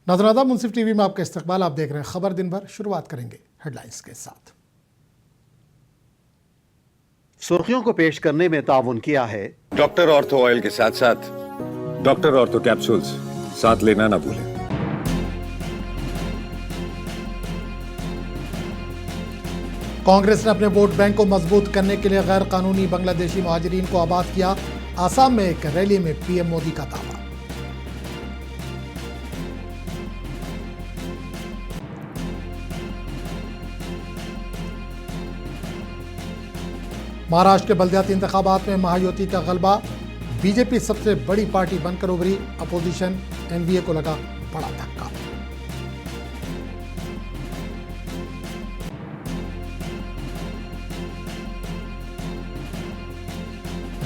नाज़रान मुंसिफ TV में आपका इस्तकबाल। आप देख रहे हैं खबर दिन भर। शुरुआत करेंगे हेडलाइंस के साथ। सुर्खियों को पेश करने में ताउन किया है डॉक्टर ऑर्थो ऑयल के साथ साथ डॉक्टर ऑर्थो कैप्सूल्स साथ लेना ना भूलें। कांग्रेस ने अपने वोट बैंक को मजबूत करने के लिए गैर कानूनी बांग्लादेशी मुहाजिरीन को आबाद किया। आसाम में एक रैली में पीएम मोदी का दावा। महाराष्ट्र के बल्दियाती इंतखाबात में महायुति का गलबा। बीजेपी सबसे बड़ी पार्टी बनकर उभरी। अपोजिशन एनडीए को लगा बड़ा धक्का।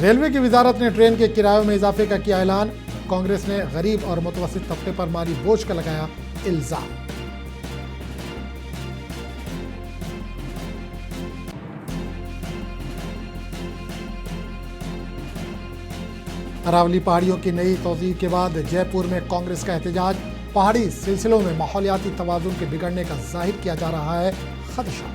रेलवे की वजारत ने ट्रेन के किरायों में इजाफे का किया ऐलान। कांग्रेस ने गरीब और मुतवस्सित तबके पर माली बोझ का लगाया इल्जाम। अरावली पहाड़ियों की नई तौसीफ के बाद जयपुर में कांग्रेस का एहतजाज। पहाड़ी सिलसिलों में माहौलियाती तवाज़ुन के बिगड़ने का जाहिर किया जा रहा है खदशा।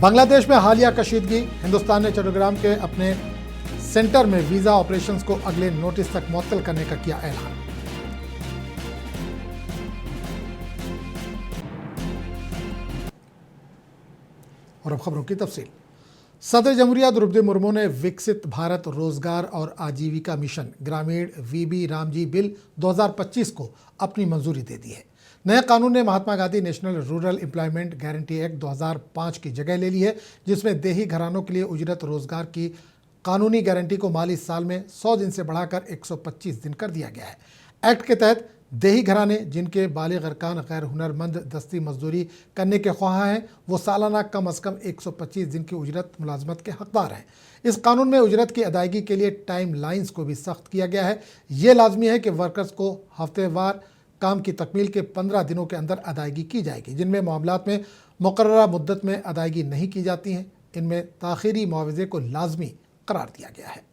बांग्लादेश में हालिया कशीदगी। हिंदुस्तान ने चट्टग्राम के अपने सेंटर में वीजा ऑपरेशंस को अगले नोटिस तक मुअत्तल करने का किया ऐलान। और अब खबरों की तफसील। सदर जमहूरिया द्रौपदी मुर्मू ने विकसित भारत रोजगार और आजीविका मिशन ग्रामीण वीबी रामजी बिल 2025 को अपनी मंजूरी दे दी है। नए कानून ने Mahatma Gandhi national rural employment guarantee act 2005 की जगह ले ली है, जिसमें देही घरानों के लिए उजरत रोजगार की कानूनी गारंटी को माली साल में 100 दिन से बढ़ाकर 125 दिन कर दिया गया है। एक्ट के तहत देही घराने जिनके बालिग अरकान गैर हुनरमंद दस्ती मजदूरी करने के ख्वाह हैं, वो सालाना कम अज़ कम 125 दिन की उजरत मुलाजमत के हकदार हैं। इस कानून में उजरत की अदायगी के लिए टाइम लाइन्स को भी सख्त किया गया है। ये लाजमी है कि वर्कर्स को हफ्तेवार काम की तकमील के 15 दिनों के अंदर अदायगी की जाएगी। जिनमें मामलात में मुकर्ररा मुद्दत में अदायगी नहीं की जाती हैं, इनमें ताख़ीरी मुआवजे को लाजमी करार दिया गया है।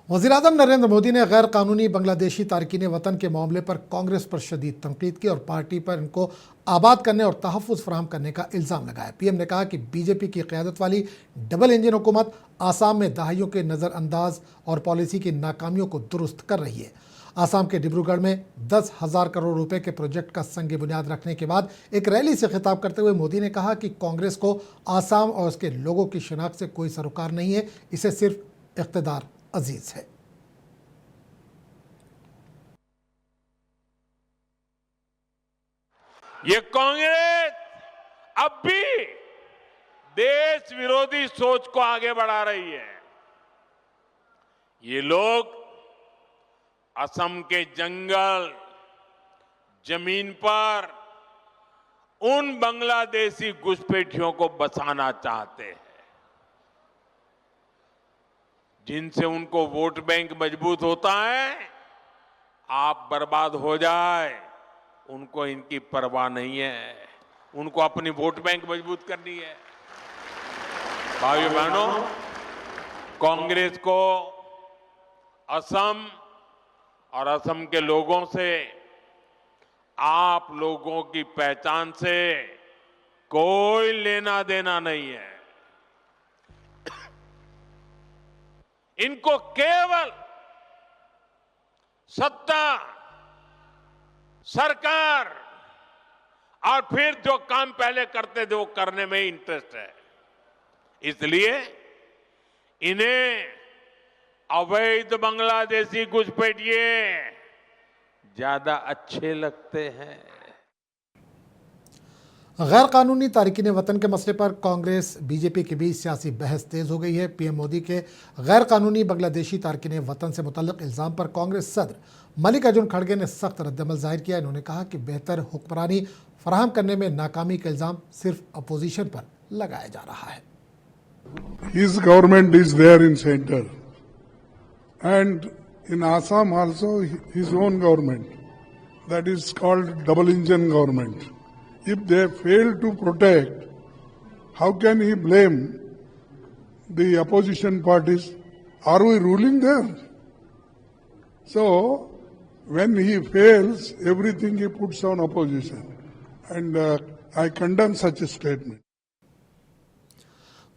वज़ीर-ए-आज़म नरेंद्र मोदी ने गैर कानूनी बांग्लादेशी तारकीन वतन के मामले पर कांग्रेस पर शदीद तनकीद की और पार्टी पर इनको आबाद करने और तहफ़्फ़ुज़ फराहम करने का इल्ज़ाम लगाया। पीएम ने कहा कि बीजेपी की क़यादत वाली डबल इंजन हुकूमत आसाम में दहाइयों के नज़रअंदाज और पॉलिसी की नाकामियों को दुरुस्त कर रही है। आसाम के डिब्रूगढ़ में 10,000 करोड़ रुपए के प्रोजेक्ट का संग बुनियाद रखने के बाद एक रैली से खिताब करते हुए मोदी ने कहा कि कांग्रेस को आसाम और उसके लोगों की शिनाख्त से कोई सरोकार नहीं है, इसे सिर्फ इक़्तिदार अजीज है। ये कांग्रेस अब भी देश विरोधी सोच को आगे बढ़ा रही है। ये लोग असम के जंगल जमीन पर उन बांग्लादेशी घुसपैठियों को बसाना चाहते हैं, जिनसे उनको वोट बैंक मजबूत होता है। आप बर्बाद हो जाए, उनको इनकी परवाह नहीं है, उनको अपनी वोट बैंक मजबूत करनी है। भाइयों बहनों, कांग्रेस को असम और असम के लोगों से, आप लोगों की पहचान से कोई लेना देना नहीं है। इनको केवल सत्ता, सरकार और फिर जो काम पहले करते थे वो करने में इंटरेस्ट है। इसलिए इन्हें अवैध बांग्लादेशी घुसपैठिए ज्यादा अच्छे लगते हैं। गैर कानूनी तारकीन वतन के मसले पर कांग्रेस बीजेपी के बीच सियासी बहस तेज हो गई है। पीएम मोदी के गैर कानूनी बांग्लादेशी तारकीन वतन से मुतल्लिक इल्ज़ाम पर कांग्रेस सदर मल्लिकार्जुन खड़गे ने सख्त रद्दमल जाहिर किया। इन्होंने कहा कि बेहतर हुक्मरानी फराहम करने में नाकामी का इल्ज़ाम सिर्फ अपोजिशन पर लगाया जा रहा है। His government is there in center, and in Assam also his own government. that is called double engine government. If they fail to protect, how can he blame the opposition parties? Are we ruling there? So, when he fails, everything he puts on opposition. And I condemn such a statement.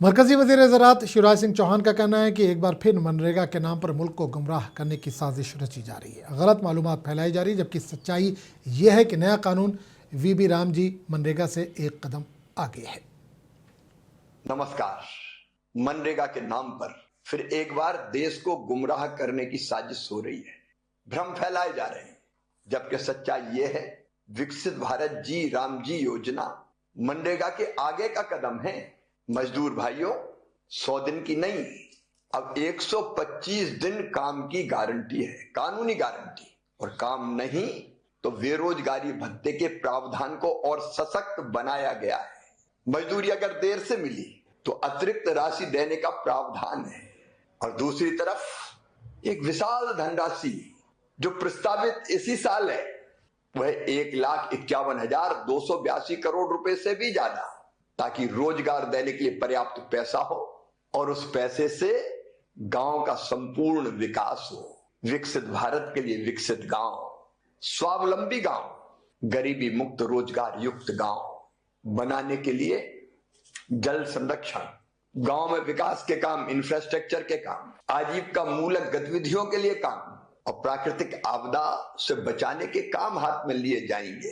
मरकजी वज़ीर ज़राअत शिवराज सिंह चौहान का कहना है कि एक बार फिर मनरेगा के नाम पर मुल्क को गुमराह करने की साजिश रची जा रही है, गलत मालूमात फैलाई जा रही है, जबकि सच्चाई यह है कि नया कानून वीबी राम जी मनरेगा से एक कदम आगे है। नमस्कार। मनरेगा के नाम पर फिर एक बार देश को गुमराह करने की साजिश हो रही है, भ्रम फैलाए जा रहे हैं, जबकि सच्चाई यह है विकसित भारत जी राम जी योजना मनरेगा के आगे का कदम है। मजदूर भाइयों, 100 दिन की नहीं, अब 125 दिन काम की गारंटी है, कानूनी गारंटी। और काम नहीं तो बेरोजगारी भत्ते के प्रावधान को और सशक्त बनाया गया है। मजदूरी अगर देर से मिली तो अतिरिक्त राशि देने का प्रावधान है। और दूसरी तरफ एक विशाल धनराशि जो प्रस्तावित इसी साल है, वह 1,51,282 करोड़ रुपए से भी ज्यादा, ताकि रोजगार देने के लिए पर्याप्त पैसा हो और उस पैसे से गांव का संपूर्ण विकास हो। विकसित भारत के लिए विकसित गांव, स्वावलंबी गांव, गरीबी मुक्त रोजगार युक्त गांव बनाने के लिए जल संरक्षण, गांव में विकास के काम, इंफ्रास्ट्रक्चर के काम, आजीविका मूलक गतिविधियों के लिए काम और प्राकृतिक आपदा से बचाने के काम हाथ में लिए जाएंगे।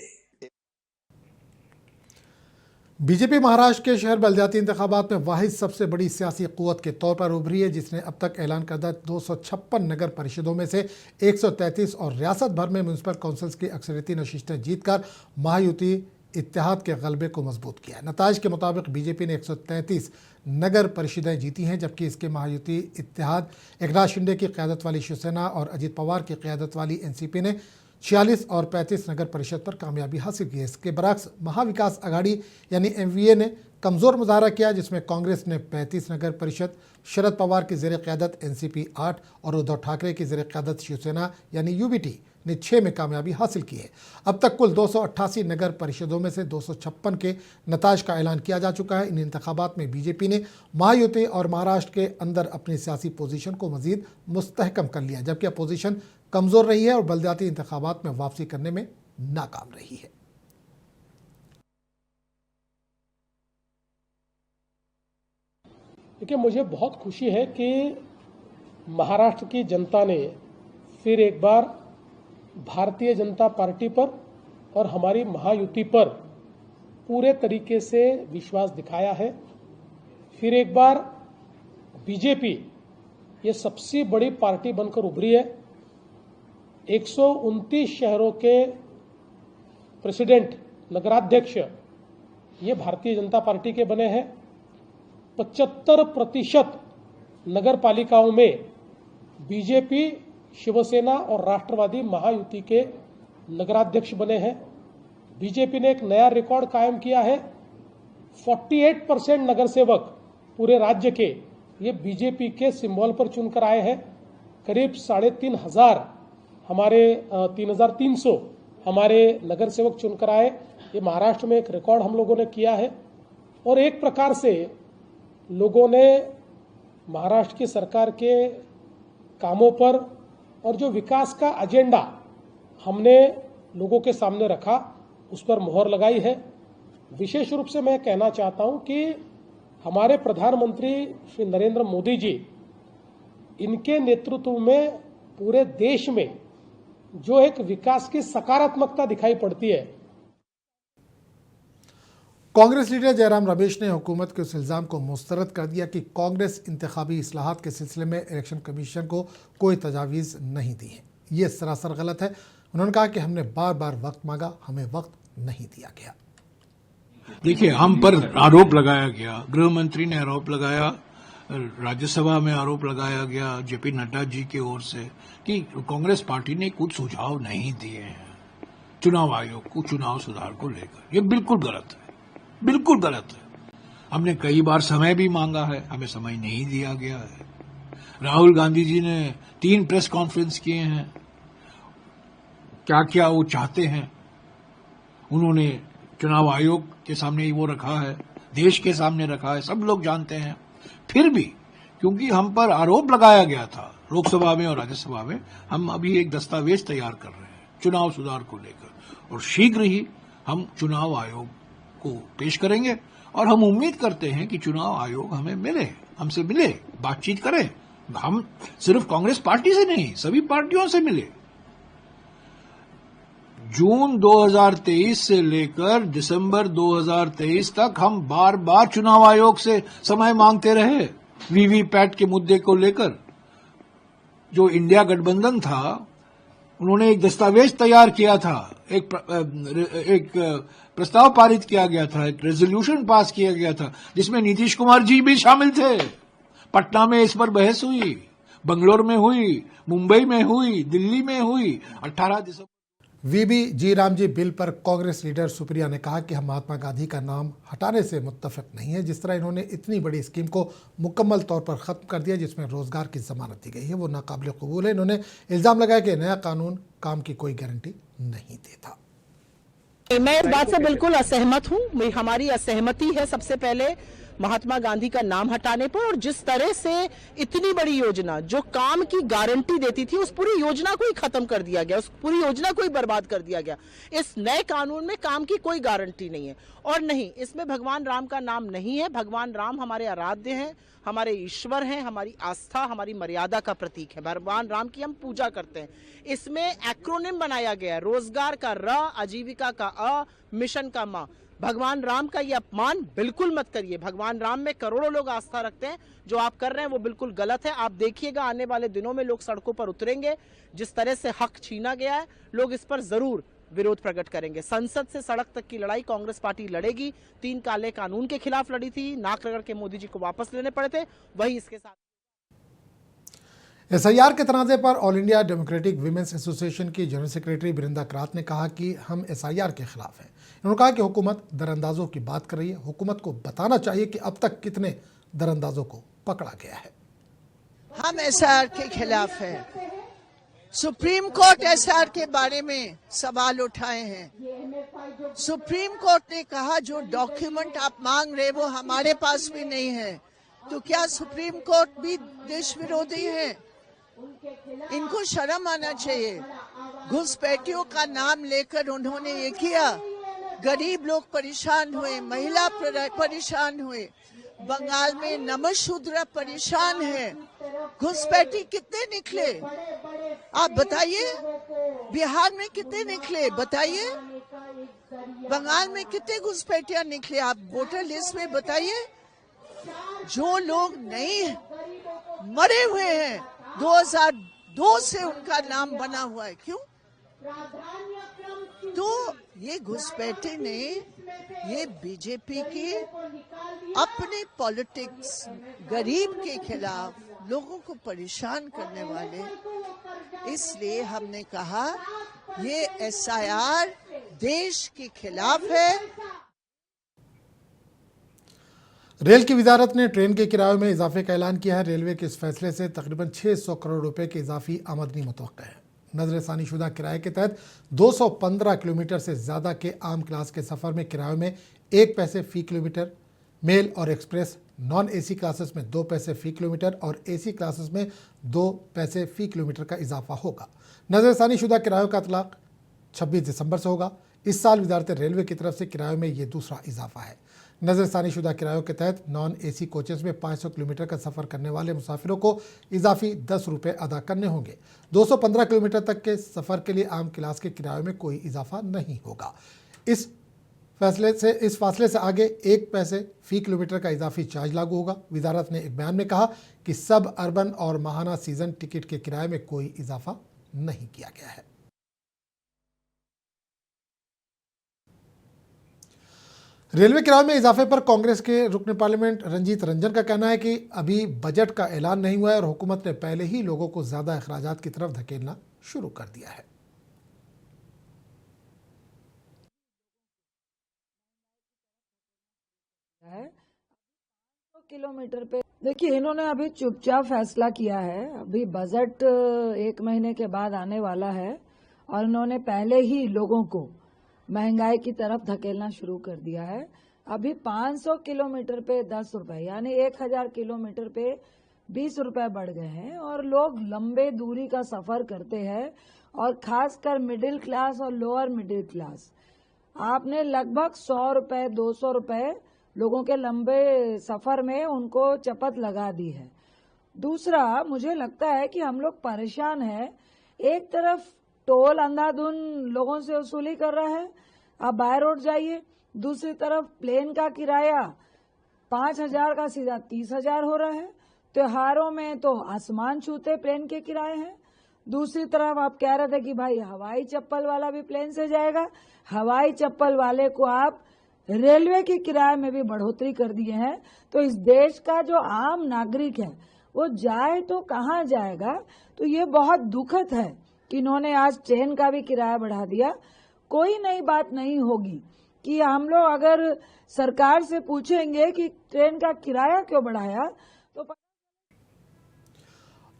बीजेपी महाराष्ट्र के शहर बलदियाती इंतखाबात में वाहिद सबसे बड़ी सियासी क़ुव्वत के तौर पर उभरी है, जिसने अब तक ऐलान करदा 256 नगर परिषदों में से 133 और रियासत भर में म्यूनसिपल काउंसिल्स की अक्सरियती नशिस्तें जीतकर महायुति इत्तेहाद के गलबे को मजबूत किया है। नताइज के मुताबिक बीजेपी ने 133 नगर परिषदें जीती हैं, जबकि इसके महायुति इत्तेहाद एकनाथ शिंदे की क़यादत वाली शिवसेना और अजित पवार की क़यादत वाली एनसीपी ने 46 और 35 नगर परिषद पर कामयाबी हासिल की है। इसके बरक्स महाविकास आघाड़ी यानी एमवीए ने कमज़ोर मुजाहरा किया, जिसमें कांग्रेस ने 35 नगर परिषद, शरद पवार की ज़ेर क़यादत एनसीपी 8 और उद्धव ठाकरे की ज़ेर क़यादत शिवसेना यानी यूबीटी ने 6 में कामयाबी हासिल की है। अब तक कुल 288 नगर परिषदों में से 256 के नताज का ऐलान किया जा चुका है। इन इंतखाबात में बीजेपी ने महायुति और महाराष्ट्र के अंदर अपनी सियासी पोजीशन को मजीद मुस्तहकम कर लिया, जबकि अपोजिशन कमज़ोर रही है और बलदियाती इंतखाबात में वापसी करने में नाकाम रही है। देखिए, मुझे बहुत खुशी है कि महाराष्ट्र की जनता ने फिर एक बार भारतीय जनता पार्टी पर और हमारी महायुति पर पूरे तरीके से विश्वास दिखाया है। फिर एक बार बीजेपी ये सबसे बड़ी पार्टी बनकर उभरी है। 129 शहरों के प्रेसिडेंट, नगराध्यक्ष ये भारतीय जनता पार्टी के बने हैं। 75% नगर पालिकाओं में बीजेपी, शिवसेना और राष्ट्रवादी महायुति के नगराध्यक्ष बने हैं। बीजेपी ने एक नया रिकॉर्ड कायम किया है। 48% नगर सेवक पूरे राज्य के ये बीजेपी के सिंबल पर चुनकर आए हैं। करीब 3,500 हमारे 3,300 हमारे नगर सेवक चुनकर आए। ये महाराष्ट्र में एक रिकॉर्ड हम लोगों ने किया है। और एक प्रकार से लोगों ने महाराष्ट्र की सरकार के कामों पर और जो विकास का एजेंडा हमने लोगों के सामने रखा, उस पर मोहर लगाई है। विशेष रूप से मैं कहना चाहता हूं कि हमारे प्रधानमंत्री श्री नरेंद्र मोदी जी, इनके नेतृत्व में पूरे देश में जो एक विकास की सकारात्मकता दिखाई पड़ती है। कांग्रेस लीडर जयराम रमेश ने हुकूमत के उस इल्ज़ाम को मुस्तरद कर दिया कि कांग्रेस इंतखाबी इस्लाहात के सिलसिले में इलेक्शन कमीशन को कोई तजावीज़ नहीं दी है। ये सरासर गलत है। उन्होंने कहा कि हमने बार बार वक्त मांगा, हमें वक्त नहीं दिया गया। देखिए, हम पर आरोप लगाया गया, गृह मंत्री ने आरोप लगाया, राज्यसभा में आरोप लगाया गया जेपी नड्डा जी की ओर से कि कांग्रेस पार्टी ने कुछ सुझाव नहीं दिए हैं चुनाव आयोग को चुनाव सुधार को लेकर। ये बिल्कुल गलत है, बिल्कुल गलत है। हमने कई बार समय भी मांगा है, हमें समय नहीं दिया गया है। राहुल गांधी जी ने 3 प्रेस कॉन्फ्रेंस किए हैं, क्या क्या वो चाहते हैं। उन्होंने चुनाव आयोग के सामने वो रखा है, देश के सामने रखा है, सब लोग जानते हैं। फिर भी क्योंकि हम पर आरोप लगाया गया था लोकसभा में और राज्यसभा में, हम अभी एक दस्तावेज तैयार कर रहे हैं चुनाव सुधार को लेकर, और शीघ्र ही हम चुनाव आयोग को पेश करेंगे। और हम उम्मीद करते हैं कि चुनाव आयोग हमें मिले, हमसे मिले, बातचीत करें। हम सिर्फ कांग्रेस पार्टी से नहीं, सभी पार्टियों से मिले। जून 2023 से लेकर दिसंबर 2023 तक हम बार बार चुनाव आयोग से समय मांगते रहे वीवीपैट के मुद्दे को लेकर। जो इंडिया गठबंधन था, उन्होंने एक दस्तावेज तैयार किया था, एक प्रस्ताव पारित किया गया था, एक रेजोल्यूशन पास किया गया था, जिसमें नीतीश कुमार जी भी शामिल थे। पटना में इस पर बहस हुई, बंगलोर में हुई, मुंबई में हुई, दिल्ली में हुई। 18 दिसंबर वीबी जी राम जी बिल पर कांग्रेस लीडर सुप्रिया ने कहा कि हम महात्मा गांधी का नाम हटाने से मुत्तफिक नहीं है। जिस तरह इन्होंने इतनी बड़ी स्कीम को मुकम्मल तौर पर ख़त्म कर दिया जिसमें रोजगार की जमानत दी गई है, वो नाकाबिल कबूल है। इन्होंने इल्ज़ाम लगाया कि नया कानून काम की कोई गारंटी नहीं देता। मैं इस बात से बिल्कुल असहमत हूँ। हमारी असहमति है सबसे पहले महात्मा गांधी का नाम हटाने पर, और जिस तरह से इतनी बड़ी योजना जो काम की गारंटी देती थी, उस पूरी योजना को ही खत्म कर दिया गया, उस पूरी योजना को ही बर्बाद कर दिया गया। इस नए कानून में काम की कोई गारंटी नहीं है, और नहीं, इसमें भगवान राम का नाम नहीं है। भगवान राम हमारे आराध्य हैं, हमारे ईश्वर हैं, हमारी आस्था, हमारी मर्यादा का प्रतीक है। भगवान राम की हम पूजा करते हैं। इसमें एक्रोनिम बनाया गया है, रोजगार का र, आजीविका का अ, मिशन का म। भगवान राम का ये अपमान बिल्कुल मत करिए। भगवान राम में करोड़ों लोग आस्था रखते हैं। जो आप कर रहे हैं वो बिल्कुल गलत है। आप देखिएगा आने वाले दिनों में लोग सड़कों पर उतरेंगे। जिस तरह से हक छीना गया है, लोग इस पर जरूर विरोध प्रकट करेंगे। संसद से सड़क तक की लड़ाई कांग्रेस पार्टी लड़ेगी। 3 काले कानून के खिलाफ लड़ी थी, नाक रगड़ के मोदी जी को वापस लेने पड़े थे, वही इसके साथ। SIR के तनाज़े पर all India democratic women's association की जनरल सेक्रेटरी बिरिंदा करात ने कहा कि हम SIR के खिलाफ हैं। उन्होंने कहा कि हुकूमत दरअंदाजों की बात कर रही है। हुकूमत को बताना चाहिए कि अब तक कितने दरअंदाजों को पकड़ा गया है। हम SIR के खिलाफ हैं। सुप्रीम कोर्ट SIR के बारे में सवाल उठाए हैं। सुप्रीम कोर्ट ने कहा जो डॉक्यूमेंट आप मांग रहे वो हमारे पास भी नहीं है। तो क्या सुप्रीम कोर्ट भी देश विरोधी है? इनको शर्म आना चाहिए। घुसपैठियों का नाम लेकर उन्होंने ये किया। गरीब लोग परेशान हुए, महिला परेशान हुए, बंगाल में नमशूद्र परेशान है। घुसपैठी कितने निकले आप बताइए? बिहार में कितने निकले बताइए? बंगाल में कितने घुसपैठियां निकले आप वोटर लिस्ट में बताइए? जो लोग नहीं मरे हुए हैं 2002 से उनका नाम बना हुआ है, क्यों? तो ये घुसपैठे ने, ये बीजेपी की अपने पॉलिटिक्स, गरीब के खिलाफ, लोगों को परेशान करने वाले, इसलिए हमने कहा ये SIR देश के खिलाफ है। रेल की वजारत ने ट्रेन के किराए में इजाफे का ऐलान किया है। रेलवे के इस फैसले से तकरीबन 600 करोड़ रुपए की इजाफी आमदनी मुतवक्का है। नजरसानी शुदा किराए के तहत 215 किलोमीटर से ज़्यादा के आम क्लास के सफ़र में किराए में 1 पैसे फ़ी किलोमीटर, मेल और एक्सप्रेस नॉन AC क्लासेस में 2 पैसे फ़ी किलोमीटर और AC क्लासेस में 2 पैसे फ़ी किलोमीटर का इजाफा होगा। नजरसानी शुदा किरायों का इतलाक 26 दिसंबर से होगा। इस साल वजारत रेलवे की तरफ से किरायों में ये दूसरा इजाफा है। नजरसानी शुदा किरायों के तहत नॉन AC कोचेस में 500 किलोमीटर का सफ़र करने वाले मुसाफिरों को इजाफी 10 रुपये अदा करने होंगे। 215 किलोमीटर तक के सफ़र के लिए आम क्लास के किरायों में कोई इजाफा नहीं होगा। इस फासले से आगे 1 पैसे फ़ी किलोमीटर का इजाफी चार्ज लागू होगा। वजारत ने एक बयान में कहा कि सब अर्बन और माहाना सीजन टिकट के किराए में कोई इजाफा नहीं किया गया है। रेलवे किराए में इजाफे पर कांग्रेस के रुकन पार्लियामेंट रंजीत रंजन का कहना है कि अभी बजट का ऐलान नहीं हुआ है और हुकूमत ने पहले ही लोगों को ज्यादा अखराजात की तरफ धकेलना शुरू कर दिया है। किलोमीटर पे देखिए, इन्होंने अभी चुपचाप फैसला किया है। अभी बजट 1 महीने के बाद आने वाला है और इन्होंने पहले ही लोगों को महंगाई की तरफ धकेलना शुरू कर दिया है। अभी 500 किलोमीटर पे 10 रुपए यानी 1000 किलोमीटर पे 20 रुपए बढ़ गए हैं और लोग लंबे दूरी का सफर करते हैं और खासकर मिडिल क्लास और लोअर मिडिल क्लास। आपने लगभग 100 रुपए 200 रुपए लोगों के लंबे सफर में उनको चपत लगा दी है। दूसरा, मुझे लगता है कि हम लोग परेशान हैं। एक तरफ टोल अंधाधुन लोगों से वसूली कर रहा है, आप बाय रोड जाइए। दूसरी तरफ प्लेन का किराया 5000 का सीधा 30,000 हो रहा है। त्योहारों में तो आसमान छूते प्लेन के किराए हैं। दूसरी तरफ आप कह रहे थे कि भाई हवाई चप्पल वाला भी प्लेन से जाएगा, हवाई चप्पल वाले को आप रेलवे के किराए में भी बढ़ोतरी कर दिए हैं। तो इस देश का जो आम नागरिक है वो जाए तो कहाँ जाएगा? तो ये बहुत दुखद है कि इन्होंने आज ट्रेन का भी किराया बढ़ा दिया। कोई नई बात नहीं होगी कि हम लोग अगर सरकार से पूछेंगे कि ट्रेन का किराया क्यों बढ़ाया तो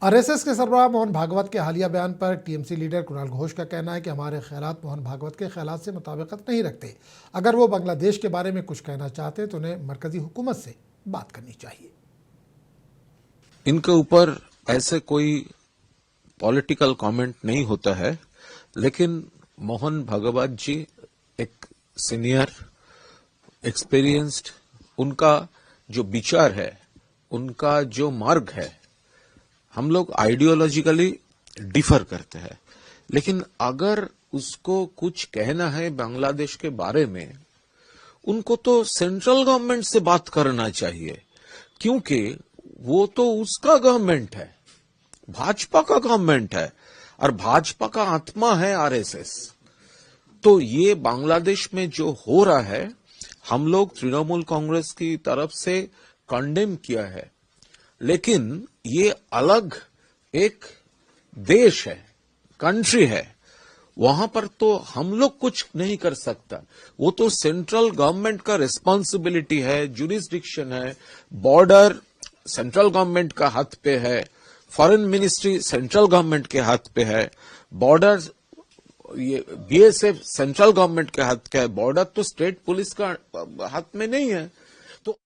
आरएसएस के सरबराह मोहन भागवत के हालिया बयान पर टीएमसी लीडर कुणाल घोष का कहना है कि हमारे ख्यालात मोहन भागवत के ख्यालात से मुताबिकत नहीं रखते। अगर वो बांग्लादेश के बारे में कुछ कहना चाहते तो उन्हें मरकजी हुकूमत से बात करनी चाहिए। इनके ऊपर ऐसे कोई पॉलिटिकल कमेंट नहीं होता है, लेकिन मोहन भागवत जी एक सीनियर एक्सपीरियंस्ड, उनका जो विचार है, उनका जो मार्ग है, हम लोग आइडियोलॉजिकली डिफर करते हैं। लेकिन अगर उसको कुछ कहना है बांग्लादेश के बारे में, उनको तो सेंट्रल गवर्नमेंट से बात करना चाहिए, क्योंकि वो तो उसका गवर्नमेंट है, भाजपा का गवर्नमेंट है और भाजपा का आत्मा है आरएसएस। तो ये बांग्लादेश में जो हो रहा है, हम लोग तृणमूल कांग्रेस की तरफ से कंडेम किया है, लेकिन ये अलग एक देश है, कंट्री है, वहां पर तो हम लोग कुछ नहीं कर सकता। वो तो सेंट्रल गवर्नमेंट का रिस्पॉन्सिबिलिटी है, जुरिस्डिक्शन है, बॉर्डर सेंट्रल गवर्नमेंट का हाथ पे है, फॉरेन मिनिस्ट्री सेंट्रल गवर्नमेंट के हाथ पे है, बॉर्डर ये बीएसएफ सेंट्रल गवर्नमेंट के हाथ का है, बॉर्डर तो स्टेट पुलिस का हाथ में नहीं है। तो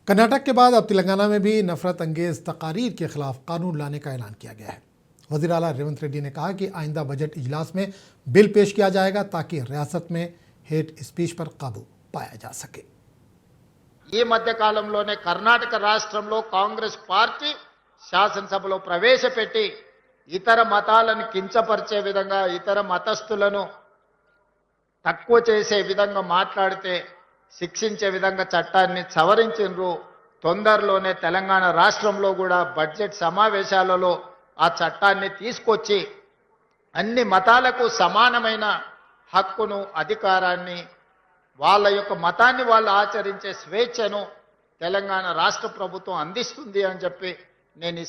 कर्नाटक के बाद अब तेलंगाना में भी नफरत अंगेज तकारीर के खिलाफ कानून लाने का ऐलान किया गया है। वज़ीर आला रेवंत रेड्डी ने कहा कि आइंदा बजट इजलास में बिल पेश किया जाएगा ताकि रियासत में हेट स्पीच पर काबू पाया जा सके। ఈ మధ్య కాలంలోనే కర్ణాటక రాష్ట్రంలో కాంగ్రెస్ పార్టీ శాసనసభలో ప్రవేశపెట్టి ఇతర మతాలను కించపరిచే విధంగా, ఇతర మతస్థులను తక్కువ చేసే విధంగా మాట్లాడితే శిక్షించే విధంగా చట్టాన్ని సవరించిండ్రు. తొందరలోనే తెలంగాణ రాష్ట్రంలో కూడా బడ్జెట్ సమావేశాలలో ఆ చట్టాన్ని తీసుకొచ్చి అన్ని మతాలకు సమానమైన హక్కును, అధికారాన్ని, వాళ్ళ యొక్క మతాన్ని వాళ్ళు ఆచరించే స్వేచ్ఛను తెలంగాణ రాష్ట్ర ప్రభుత్వం అందిస్తుంది అని చెప్పి నేను ఈ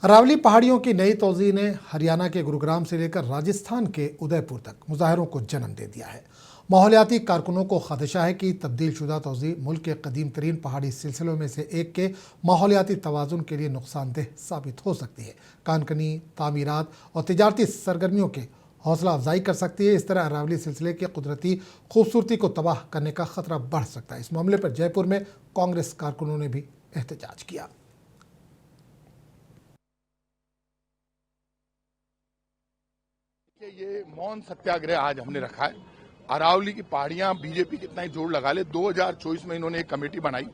अरावली पहाड़ियों की नई तोज़ी ने हरियाणा के गुरुग्राम से लेकर राजस्थान के उदयपुर तक मुजाहरों को जन्म दे दिया है। माहौलियाती कारकुनों को खदशा है कि तब्दील शुदा तोज़ी मुल्क के कदीम तरीन पहाड़ी सिलसिलों में से एक के माहौलियाती तवाज़ुन के लिए नुकसानदेह साबित हो सकती है। कानकनी, तामीरात और तिजारती सरगर्मियों के हौसला अफजाई कर सकती है। इस तरह अरावली सिलसिले की कुदरती खूबसूरती को तबाह करने का खतरा बढ़ सकता है। इस मामले पर जयपुर में कांग्रेस कारकुनों ने भी एहतजाज किया। ये मौन सत्याग्रह आज हमने रखा है। अरावली की पहाड़ियां बीजेपी कितना ही जोर लगा ले, 2024 में इन्होंने एक कमेटी बनाई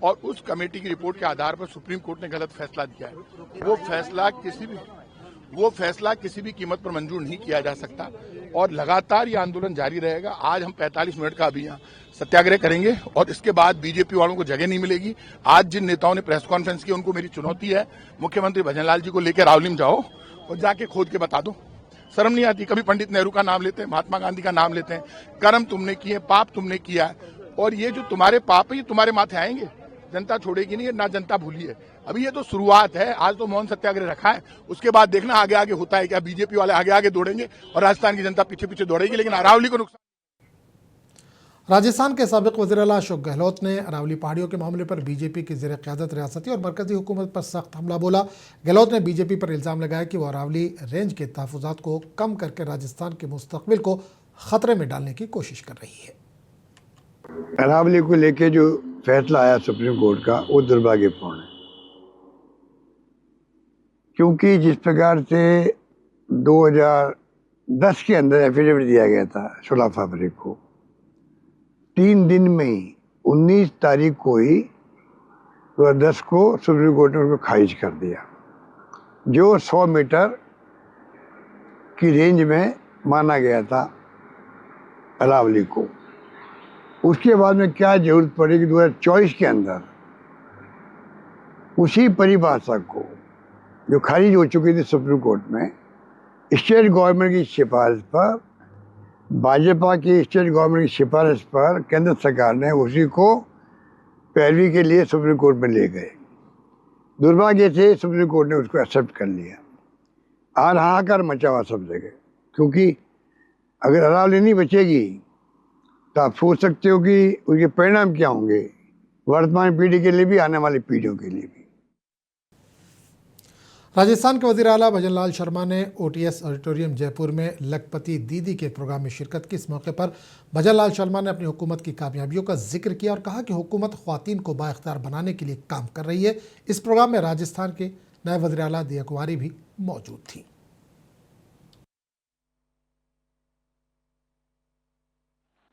और उस कमेटी की रिपोर्ट के आधार पर सुप्रीम कोर्ट ने गलत फैसला दिया है। वो फैसला किसी भी कीमत पर मंजूर नहीं किया जा सकता और लगातार ये आंदोलन जारी रहेगा। आज हम 45 मिनट का अभी यहाँ सत्याग्रह करेंगे और इसके बाद बीजेपी वालों को जगह नहीं मिलेगी। आज जिन नेताओं ने प्रेस कॉन्फ्रेंस की, उनको मेरी चुनौती है, मुख्यमंत्री भजनलाल जी को लेकर अरावली में जाओ और जाके खोद के बता दो। शर्म नहीं आती? कभी पंडित नेहरू का नाम लेते हैं, महात्मा गांधी का नाम लेते हैं। कर्म तुमने किए, पाप तुमने किया है और ये जो तुम्हारे पाप है ये तुम्हारे माथे आएंगे। जनता छोड़ेगी नहीं, ना जनता भूली है। अभी ये तो शुरुआत है। आज तो मौन सत्याग्रह रखा है, उसके बाद देखना आगे आगे होता है क्या। बीजेपी वाले आगे आगे दौड़ेंगे और राजस्थान की जनता पीछे पीछे दौड़ेगी, लेकिन अरावली को नुकसान। राजस्थान के साबिक वज़ीर-ए-आला अशोक गहलोत ने अरावली पहाड़ियों के मामले पर बीजेपी की ज़ेर क़यादत रियासती और मरकजी हुकूमत पर सख्त हमला बोला। गहलोत ने बीजेपी पर इल्ज़ाम लगाया कि वो अरावली रेंज के तहफ़्फ़ुज़ात को कम करके राजस्थान के मुस्तक़बिल को ख़तरे में डालने की कोशिश कर रही है। अरावली को लेके जो फैसला आया सुप्रीम कोर्ट का वो दुर्भाग्यपूर्ण है, क्योंकि जिस प्रकार से 2010 के अंदर एफिडेविट दिया गया था 16 फरवरी को, 3 दिन में ही 19 तारीख को ही 2010 को सुप्रीम कोर्ट ने उनको खारिज कर दिया, जो 100 मीटर की रेंज में माना गया था अरावली को। उसके बाद में क्या जरूरत पड़ी कि 2024 के अंदर उसी परिभाषा को जो खारिज हो चुकी थी सुप्रीम कोर्ट में, स्टेट गवर्नमेंट की सिफारिश पर, भाजपा की स्टेट गवर्नमेंट की सिफारिश पर केंद्र सरकार ने उसी को पैरवी के लिए सुप्रीम कोर्ट में ले गए। दुर्भाग्य से सुप्रीम कोर्ट ने उसको एक्सेप्ट कर लिया और हाहाकार मचा हुआ सब जगह, क्योंकि अगर अरावली नहीं बचेगी तो आप सोच सकते हो कि उसके परिणाम क्या होंगे वर्तमान पीढ़ी के लिए भी, आने वाली पीढ़ियों के लिए भी। राजस्थान के वज़ीर-ए-आला भजन लाल शर्मा ने OTS ऑडिटोरियम जयपुर में लखपति दीदी के प्रोग्राम में शिरकत की। इस मौके पर भजन लाल शर्मा ने अपनी हुकूमत की कामयाबियों का जिक्र किया और कहा कि हुकूमत ख्वातीन को बाइख्तियार बनाने के लिए काम कर रही है। इस प्रोग्राम में राजस्थान के नए वज़ीर-ए-आला दिया कुमारी भी मौजूद थी।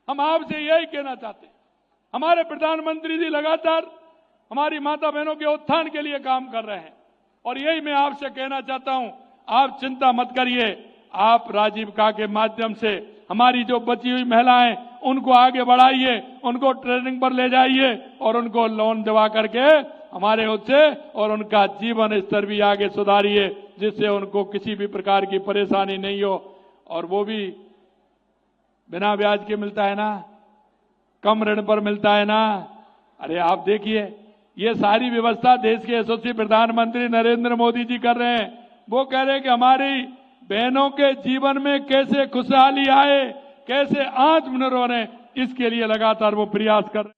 हम आपसे यही कहना चाहते हैं, हमारे प्रधानमंत्री जी लगातार हमारी माता बहनों के उत्थान के लिए काम कर रहे हैं और यही मैं आपसे कहना चाहता हूं, आप चिंता मत करिए। आप राजीविका के माध्यम से हमारी जो बची हुई महिलाएं उनको आगे बढ़ाइए, उनको ट्रेनिंग पर ले जाइए और उनको लोन दिवा करके हमारे उससे और उनका जीवन स्तर भी आगे सुधारिए, जिससे उनको किसी भी प्रकार की परेशानी नहीं हो। और वो भी बिना ब्याज के मिलता है ना, कम ऋण पर मिलता है ना। अरे आप देखिए, ये सारी व्यवस्था देश के यशस्वी प्रधानमंत्री नरेंद्र मोदी जी कर रहे हैं। वो कह रहे हैं कि हमारी बहनों के जीवन में कैसे खुशहाली आए, कैसे आत्मनिर्भर रहे, इसके लिए लगातार वो प्रयास कर रहे हैं।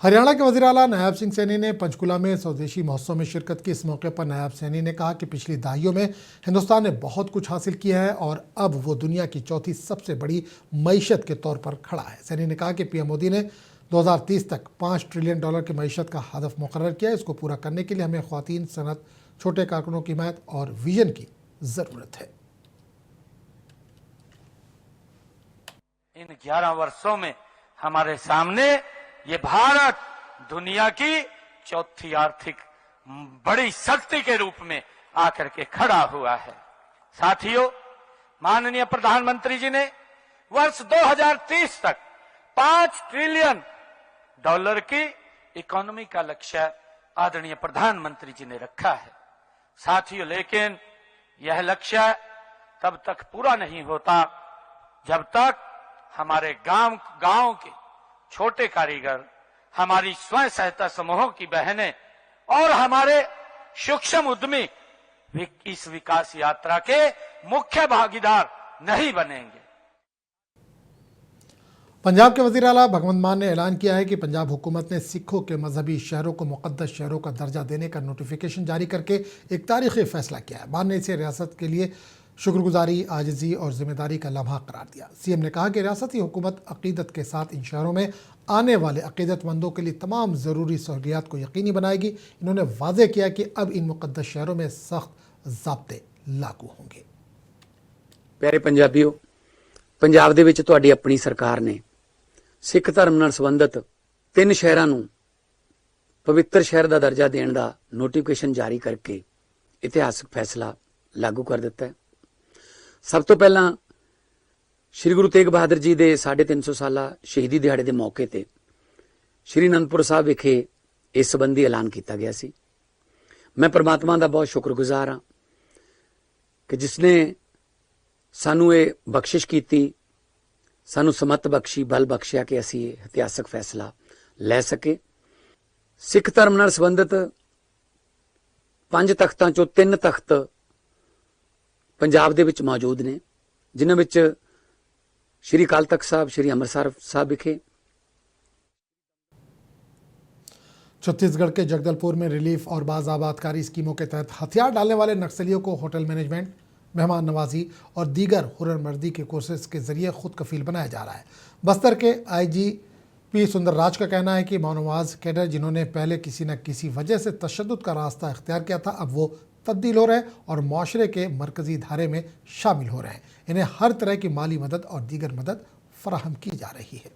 हरियाणा के वज़ीर-ए-आला नायब सिंह सैनी ने पंचकुला में स्वदेशी महोत्सव में शिरकत की। इस मौके पर नायब सैनी ने कहा कि पिछली दहाइयों में हिंदुस्तान ने बहुत कुछ हासिल किया है और अब वो दुनिया की चौथी सबसे बड़ी मईशत के तौर पर खड़ा है। सैनी ने कहा कि पीएम मोदी ने 2030 तक $5 ट्रिलियन की मईशत का हदफ मुकर्रर किया है। इसको पूरा करने के लिए हमें ख्वातीन, सनत, छोटे कारकुनों की हिमायत और विजन की ज़रूरत है। इन 11 वर्षों में हमारे सामने ये भारत दुनिया की चौथी आर्थिक बड़ी शक्ति के रूप में आकर के खड़ा हुआ है। साथियों, माननीय प्रधानमंत्री जी ने वर्ष 2030 तक $5 ट्रिलियन की इकोनॉमी का लक्ष्य आदरणीय प्रधानमंत्री जी ने रखा है। साथियों, लेकिन यह लक्ष्य तब तक पूरा नहीं होता जब तक हमारे गांव के छोटे कारीगर, हमारी स्वयं सहायता समूहों की बहनें और हमारे सूक्ष्म उद्यमी इस विकास यात्रा के मुख्य भागीदार नहीं बनेंगे। पंजाब के वज़ीर-ए-आला भगवंत मान ने ऐलान किया है कि पंजाब हुकूमत ने सिखों के मजहबी शहरों को मुक़द्दस शहरों का दर्जा देने का नोटिफिकेशन जारी करके एक तारीख़ी फैसला किया है। मान ने इसे रियासत के लिए शुक्रगुजारी, आजिज़ी और जिम्मेदारी का लम्हा करार दिया। सीएम ने कहा कि रियासती हुकूमत अक़ीदत के साथ इन शहरों में आने वाले अक़ीदतमंदों के लिए तमाम ज़रूरी सहूलियात को यकीनी बनाएगी। इन्होंने वाज़ेह किया कि अब इन मुक़द्दस शहरों में सख्त ज़ाब्ते लागू होंगे। प्यारे पंजाबियों, पंजाब दे विच तुहाडी अपनी सरकार ने सिख धर्म नाल संबंधित 3 शहरां नूं पवित्र शहर का दर्जा देने का नोटिफिकेशन जारी करके इतिहासक फैसला लागू कर दिता है। सब तो पहला श्री गुरु तेग बहादुर जी के 350 साला शहीदी दिहाड़े के मौके पर श्री आनंदपुर साहब विखे इस संबंधी ऐलान किया गया सी। मैं परमात्मा का बहुत शुक्रगुजार हाँ कि जिसने सानू ये बख्शिश की, सानू समत बख्शी, बल बख्शिया कि असी इतिहासक फैसला लै सके। सिख धर्म नाल संबंधित 5 तख्तां चों 3 तख्त पंजाब दे विच मौजूद ने, जिन्हां विच श्री अकाल तख्त साहब, श्री अमृतसर साहब विखे। छत्तीसगढ़ के जगदलपुर में रिलीफ और बाज़ आबादकारी स्कीमों के तहत हथियार डालने वाले नक्सलियों को होटल मैनेजमेंट, मेहमान नवाजी और दीगर हुनरमर्दी के कोर्सेज के जरिए खुद कफील बनाया जा रहा है। बस्तर के IGP सुंदर राज का कहना है कि मानवाज कैडर जिन्होंने पहले किसी न किसी वजह से तशद्दुद का रास्ता इख्तियार किया था, अब वो तब्दील हो रहे हैं और माशरे के मरकजी धारे में शामिल हो रहे हैं। इन्हें हर तरह की माली मदद और दीगर मदद फराहम की जा रही है।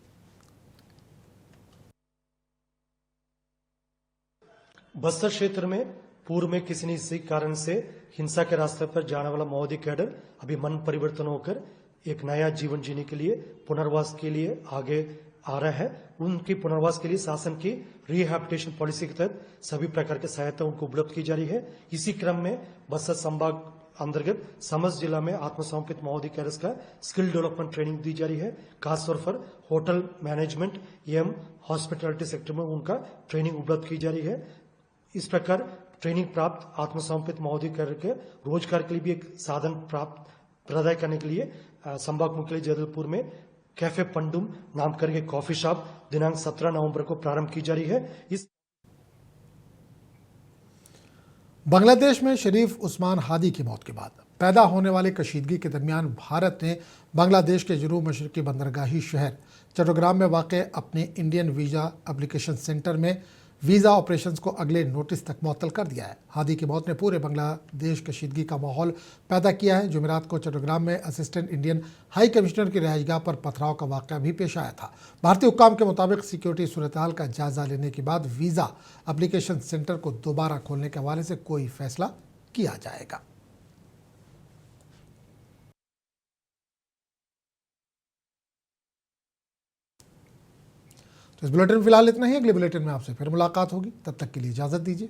बस्तर क्षेत्र में पूर्व में किसी न किसी कारण से हिंसा के रास्ते पर जाने वाला माओवादी कैडर अभी मन परिवर्तन होकर एक नया जीवन जीने के लिए, पुनर्वास के लिए आगे आ रहा है। उनकी पुनर्वास के लिए शासन की रिहैबिलिटेशन पॉलिसी के तहत सभी प्रकार की सहायता उनको उपलब्ध की जा रही है। इसी क्रम में बस्तर संभाग अंतर्गत समस्त जिला में आत्मसमर्पित माओवादी कैडर्स का स्किल डेवलपमेंट ट्रेनिंग दी जा रही है। खासतौर पर होटल मैनेजमेंट एवं हॉस्पिटैलिटी सेक्टर में उनका ट्रेनिंग उपलब्ध की जा रही है। इस प्रकार ट्रेनिंग प्राप्त आत्मसमर्पित माओवादी कैडर के रोजगार के लिए भी एक साधन प्राप्त प्रदान करने के लिए संभाग मुख्यालय जगदलपुर में कैफे पंडुम नाम करके कॉफी शॉप दिनांक 17 नवंबर को प्रारंभ की जा रही है। इस बांग्लादेश में शरीफ उस्मान हादी की मौत के बाद पैदा होने वाली कशीदगी के दरमियान भारत ने बांग्लादेश के जनूब मशरकी बंदरगाही शहर चट्टग्राम में वाक़ अपने इंडियन वीज़ा एप्लीकेशन सेंटर में वीज़ा ऑपरेशंस को अगले नोटिस तक मुअत्तल कर दिया है। हादी की मौत ने पूरे बांग्लादेश कशीदगी का माहौल पैदा किया है। जुमेरात को चट्टग्राम में असिस्टेंट इंडियन हाई कमिश्नर की रिहाइशगाह पर पथराव का वाक़या भी पेश आया था। भारतीय हुक्काम के मुताबिक सिक्योरिटी सूरत-ए-हाल का जायजा लेने के बाद वीज़ा एप्लीकेशन सेंटर को दोबारा खोलने के हवाले से कोई फैसला किया जाएगा। तो इस बुलेटिन में फिलहाल इतना ही। अगले बुलेटिन में आपसे फिर मुलाकात होगी, तब तक के लिए इजाज़त दीजिए।